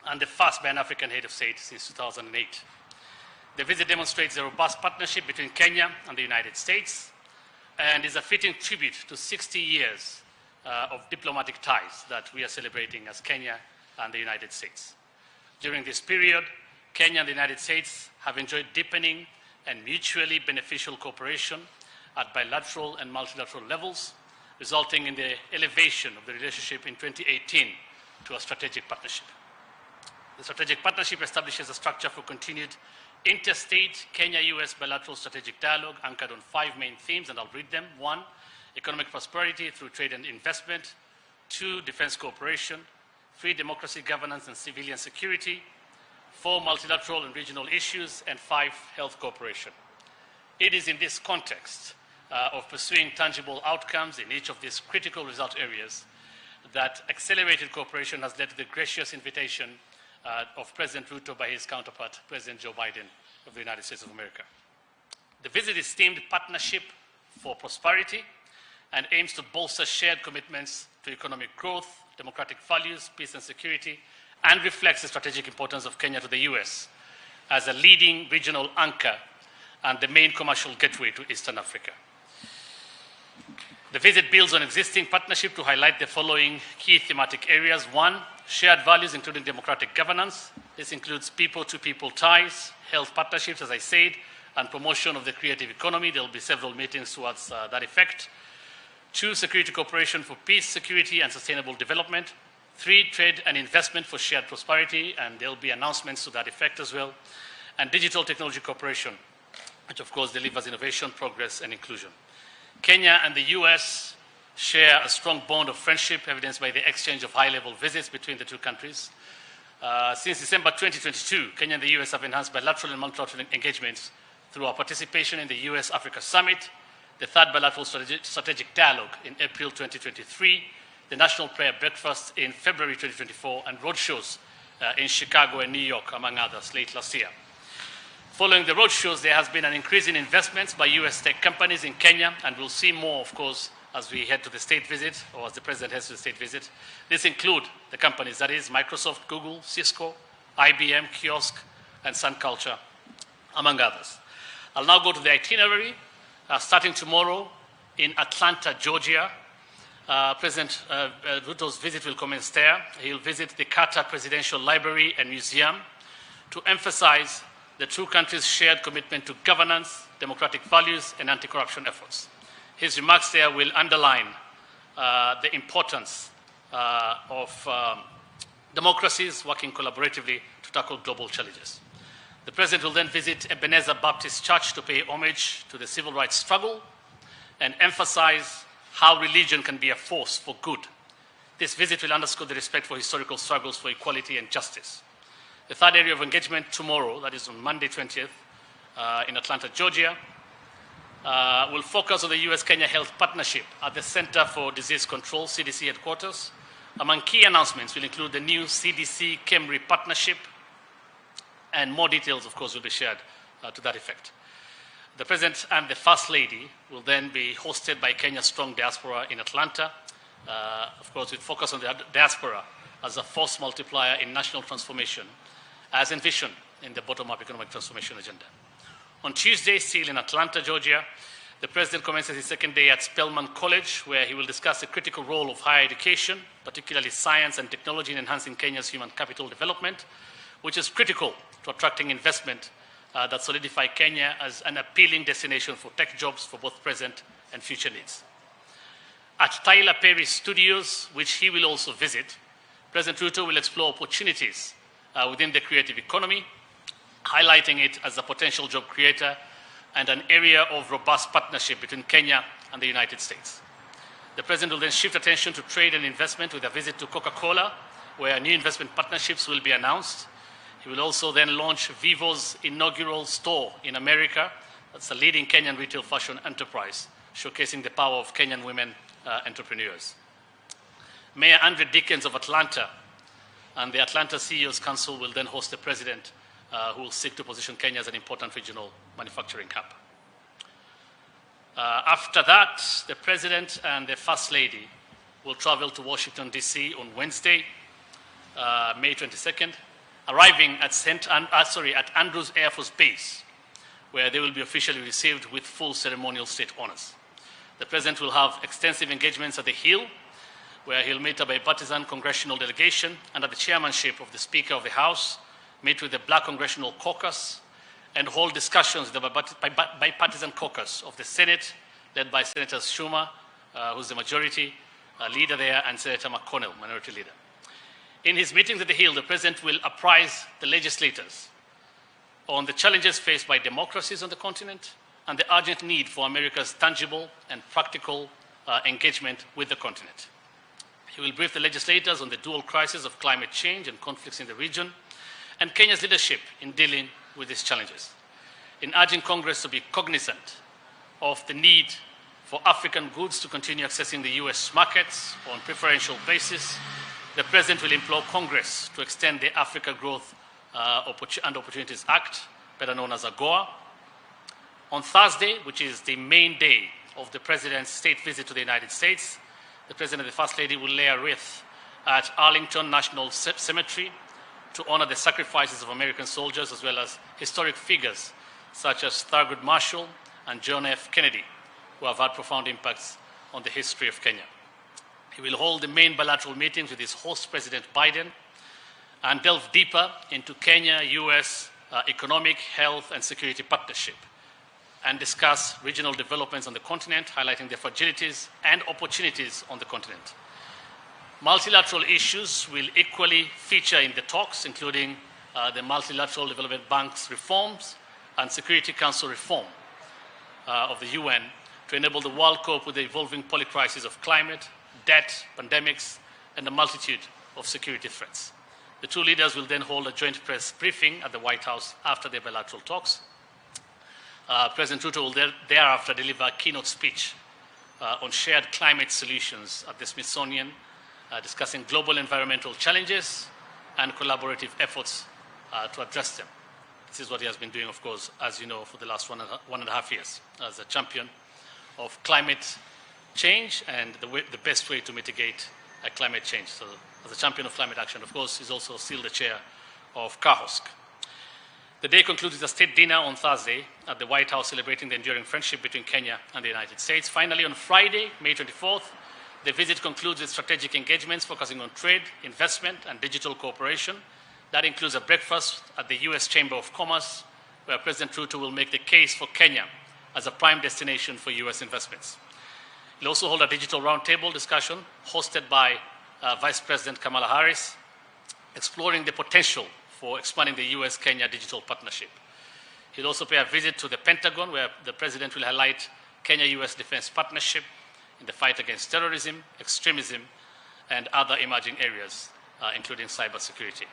and the first by an African head of state since 2008. The visit demonstrates a robust partnership between Kenya and the United States and is a fitting tribute to 60 years of diplomatic ties that we are celebrating as Kenya and the United States. During this period, Kenya and the United States have enjoyed deepening and mutually beneficial cooperation at bilateral and multilateral levels, resulting in the elevation of the relationship in 2018 to a strategic partnership. The strategic partnership establishes a structure for continued interstate Kenya-US bilateral strategic dialogue anchored on 5 main themes, and I'll read them. 1, economic prosperity through trade and investment. 2, defense cooperation. 3, democracy, governance, and civilian security. 4, multilateral and regional issues. And 5, health cooperation. It is in this context of pursuing tangible outcomes in each of these critical result areas that accelerated cooperation has led to the gracious invitation of President Ruto by his counterpart, President Joe Biden of the United States of America. The visit is themed Partnership for Prosperity and aims to bolster shared commitments to economic growth, democratic values, peace and security, and reflects the strategic importance of Kenya to the US as a leading regional anchor and the main commercial gateway to Eastern Africa. The visit builds on existing partnership to highlight the following key thematic areas. 1, shared values, including democratic governance. This includes people-to-people ties, health partnerships, as I said, and promotion of the creative economy. There will be several meetings towards that effect. 2, security cooperation for peace, security, and sustainable development. 3, trade and investment for shared prosperity, and there will be announcements to that effect as well. And digital technology cooperation, which of course delivers innovation, progress, and inclusion. Kenya and the US share a strong bond of friendship, evidenced by the exchange of high-level visits between the two countries. Since December 2022, Kenya and the US have enhanced bilateral and multilateral engagements through our participation in the US-Africa Summit, the 3rd bilateral strategic dialogue in April 2023, the National Prayer Breakfast in February 2024, and roadshows in Chicago and New York, among others, late last year. Following the roadshows, there has been an increase in investments by US tech companies in Kenya, and we'll see more, of course, as we head to the state visit, or as the President heads to the state visit. This include the companies, that is Microsoft, Google, Cisco, IBM, Kiosk, and Sun Culture, among others. I'll now go to the itinerary. Starting tomorrow in Atlanta, Georgia, President Ruto's visit will commence there. He'll visit the Carter Presidential Library and Museum to emphasize the two countries' shared commitment to governance, democratic values, and anti-corruption efforts. His remarks there will underline the importance of democracies working collaboratively to tackle global challenges. The President will then visit Ebenezer Baptist Church to pay homage to the civil rights struggle and emphasize how religion can be a force for good. This visit will underscore the respect for historical struggles for equality and justice. The 3rd area of engagement tomorrow, that is on Monday 20th, in Atlanta, Georgia, will focus on the US-Kenya Health Partnership at the Center for Disease Control, CDC headquarters. Among key announcements will include the new CDC-KEMRI partnership, and more details, of course, will be shared to that effect. The President and the First Lady will then be hosted by Kenya's strong diaspora in Atlanta. Of course, with focus on the diaspora as a force multiplier in national transformation, as envisioned in the bottom-up economic transformation agenda. On Tuesday, still in Atlanta, Georgia, the President commences his 2nd day at Spelman College, where he will discuss the critical role of higher education, particularly science and technology, in enhancing Kenya's human capital development, which is critical to attracting investment that solidify Kenya as an appealing destination for tech jobs for both present and future needs. At Tyler Perry Studios, which he will also visit, President Ruto will explore opportunities within the creative economy, highlighting it as a potential job creator and an area of robust partnership between Kenya and the United States. The President will then shift attention to trade and investment with a visit to Coca-Cola, where new investment partnerships will be announced. He will also then launch Vivo's inaugural store in America. That's a leading Kenyan retail fashion enterprise, showcasing the power of Kenyan women entrepreneurs. Mayor Andre Dickens of Atlanta and the Atlanta CEO's Council will then host the President, who will seek to position Kenya as an important regional manufacturing hub. After that, the President and the First Lady will travel to Washington, D.C. on Wednesday, May 22nd, arriving at Andrews Air Force Base, where they will be officially received with full ceremonial state honors. The President will have extensive engagements at the Hill, where he'll meet a bipartisan congressional delegation under the chairmanship of the Speaker of the House, meet with the Black Congressional Caucus, and hold discussions with the bipartisan caucus of the Senate, led by Senator Schumer, who's the majority leader there, and Senator McConnell, minority leader. In his meetings at the Hill, the President will apprise the legislators on the challenges faced by democracies on the continent and the urgent need for America's tangible and practical engagement with the continent. He will brief the legislators on the dual crisis of climate change and conflicts in the region and Kenya's leadership in dealing with these challenges. In urging Congress to be cognizant of the need for African goods to continue accessing the US markets on preferential basis, the President will implore Congress to extend the Africa Growth and Opportunities Act, better known as AGOA. On Thursday, which is the main day of the President's state visit to the United States, the President and the First Lady will lay a wreath at Arlington National Cemetery to honor the sacrifices of American soldiers as well as historic figures such as Thurgood Marshall and John F. Kennedy, who have had profound impacts on the history of Kenya. He will hold the main bilateral meetings with his host, President Biden, and delve deeper into Kenya-US economic, health, and security partnership, and discuss regional developments on the continent, highlighting the fragilities and opportunities on the continent. Multilateral issues will equally feature in the talks, including the Multilateral Development Bank's reforms and Security Council reform of the UN to enable the world cope with the evolving polycrisis of climate, debt, pandemics, and a multitude of security threats. The two leaders will then hold a joint press briefing at the White House after their bilateral talks. President Ruto will thereafter deliver a keynote speech on shared climate solutions at the Smithsonian, discussing global environmental challenges and collaborative efforts to address them. This is what he has been doing, of course, as you know, for the last one and a half years as a champion of climate change and the best way to mitigate climate change. So, as a champion of climate action, of course, he's also still the chair of KAHOSK. The day concludes with a state dinner on Thursday at the White House celebrating the enduring friendship between Kenya and the United States. Finally, on Friday, May 24th, the visit concludes with strategic engagements focusing on trade, investment, and digital cooperation. That includes a breakfast at the US Chamber of Commerce, where President Ruto will make the case for Kenya as a prime destination for US investments. He'll also hold a digital roundtable discussion hosted by Vice President Kamala Harris, exploring the potential for expanding the US-Kenya digital partnership. He'll also pay a visit to the Pentagon, where the President will highlight Kenya-US defense partnership in the fight against terrorism, extremism, and other emerging areas, including cybersecurity.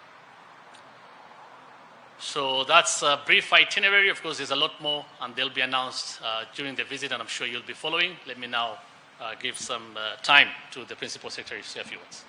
So that's a brief itinerary. Of course, there's a lot more, and they'll be announced during the visit, and I'm sure you'll be following. Let me now give some time to the Principal Secretary to say a few words.